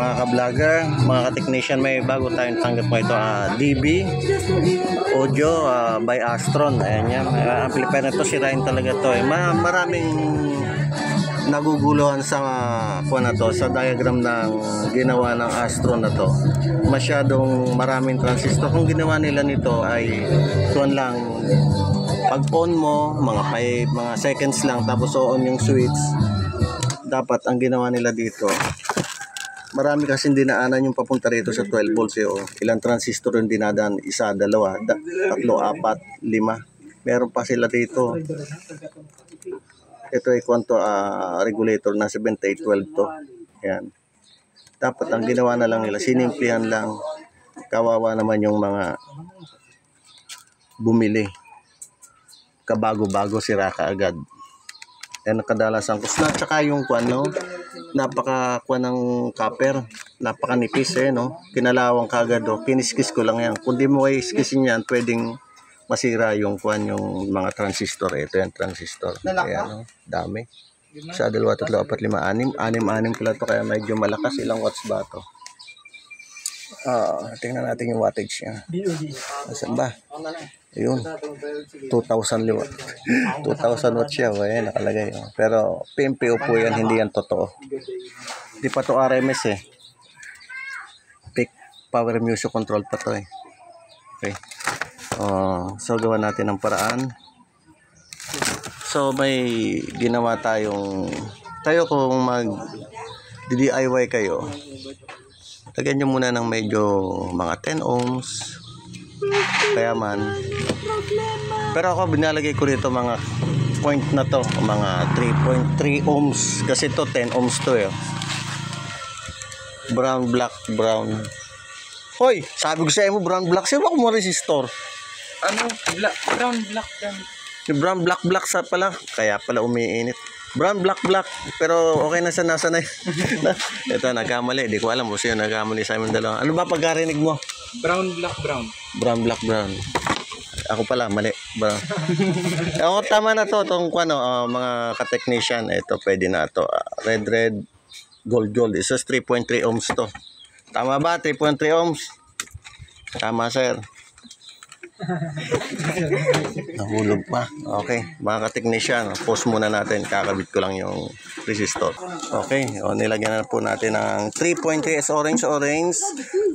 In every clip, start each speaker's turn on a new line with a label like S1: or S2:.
S1: mga ka-vlogger, mga ka-technician, may bago tayong tanggap mo ito, DB audio by Astron. Ayan yan, amplifier na to, sirain talaga to eh. Maraming naguguluhan sa na to, sa diagram ng ginawa ng Astron na to. Masyadong maraming transistor. Kung ginawa nila nito ay tuwan lang, pag on mo mga seconds lang, tapos on yung switch. Dapat ang ginawa nila dito, marami kasi dinaanan yung papunta rito sa 12 volts eh, oh. Ilang transistor yung dinadaan? Isa, dalawa, tatlo, apat, lima. Meron pa sila dito. Ito ay kwanto regulator na 7812 to. Ayan. Dapat ang ginawa na lang nila, sinimplihan lang. Kawawa naman yung mga bumili. Kabago-bago, sira ka agad. Yan ang kadalasan ko. Tsaka yung napaka ng copper, napakanipis eh, no? Kinalawang kagad, oh. Kiniskis ko lang yan. Kung di mo ay iskisin yan, pwedeng masira yung yung mga transistor. Ito yung transistor. Ayan, no? Dami. Sa 2, 3, 4, 5, 6. 6 pala to, kaya medyo malakas. Ilang watts ba to? Tingnan natin yung wattage niya. Saan ba? Ayun, 2,000 watts. 2,000 watts siya. Ayan, nakalagay. Pero PMPO po yan, hindi yan totoo. Hindi pa to RMS eh. Peak power music control pa to eh. Okay. So gawa natin ng paraan. So may ginawa tayo kung mag DIY kayo. Lagyan nyo muna ng medyo mga 10 ohms. Kaya man. Pero ako binalagay ko rito mga point na to, mga 3.3 ohms. Kasi to 10 ohms to eh. Brown, black, brown. Hoy, sabi ko sa mo brown, black. Sino ba mo resistor?
S2: Brown, black, brown.
S1: Brown, black, black sa pala. Kaya pala umiinit. Brown, black, black. Pero okay na sa nasa na. Ito, nagkamali. Di ko alam kung sino nagkamali sa amin dalawa. Ano ba pagkarinig mo?
S2: Brown, black, brown.
S1: Brown, black, brown. Ako pala, mali. Brown. Ako, tama na to. Itong mga ka-technician. Ito, pwede na to. Red, red, gold, gold. Isa 3.3 ohms to. Tama ba? 3.3 ohms? Tama, sir. Nahulog pa. Okay, mga ka-technician, pause muna natin. Kakabit ko lang yung resistor. Okay, nilagyan na po natin ng 3.3 orange,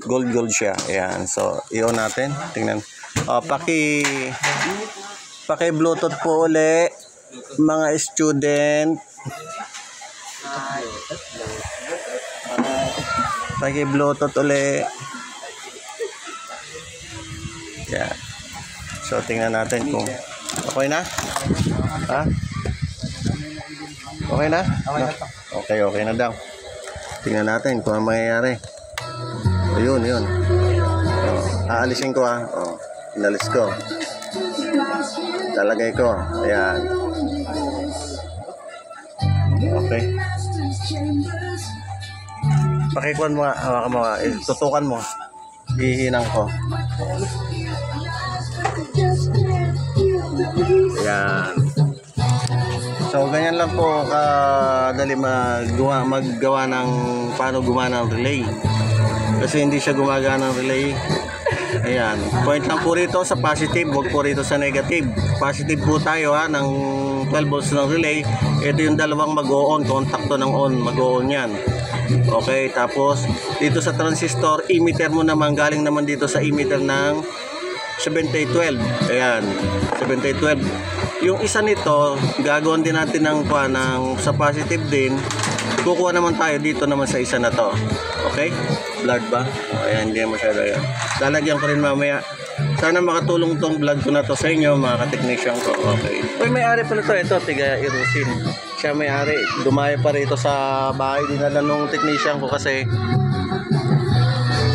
S1: gold, gold siya. Ayan, so i-on natin. Tingnan. Paki Bluetooth po uli, mga student. Paki Bluetooth uli. Yan. So, tingnan natin kung okay na. Ha? Okay na? No? Okay na daw. Tingnan natin kung ano mangyayari. Ayun. Aalisin ko inalis ko. Talagay ko. Ayan. Okay. Pakikuan mo, hawakan mo, tutukan mo. Hihinang ko. Ayan. So ganyan lang po kadali maggawa ng paano gumana ng relay. Kasi hindi siya gumagana ng relay. Ayan. Point lang po rito sa positive, huwag po rito sa negative. Positive po tayo ng 12 volts ng relay. Ito yung dalawang mag-o-on, kontakto ng on, mag-o-on yan. Okay, tapos dito sa transistor, emitter mo naman, galing naman dito sa emitter ng 7812. Ayan, 7812. Yung isa nito, gagawin din natin sa positive din. Kukuha naman tayo dito naman sa isa na to. Okay? Vlog ba? Ayan, hindi masyado yan. Lalagyan ko rin mamaya. Sana makatulong tong vlog ko na to sa inyo, mga ka-technician ko. Okay. Uy, may-ari pala to. Ito, tiga Irusin. Siya may-ari. Dumaya pa rito sa bahay. Dinala nung technician ko kasi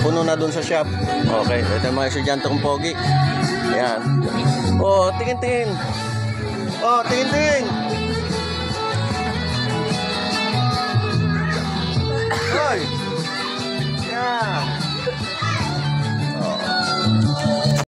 S1: puno na dun sa shop. Okay. Ito yung mga estudyante kong pogi. Ayan. Tingin-tingin. Tingin-tingin. Hoy. Yan.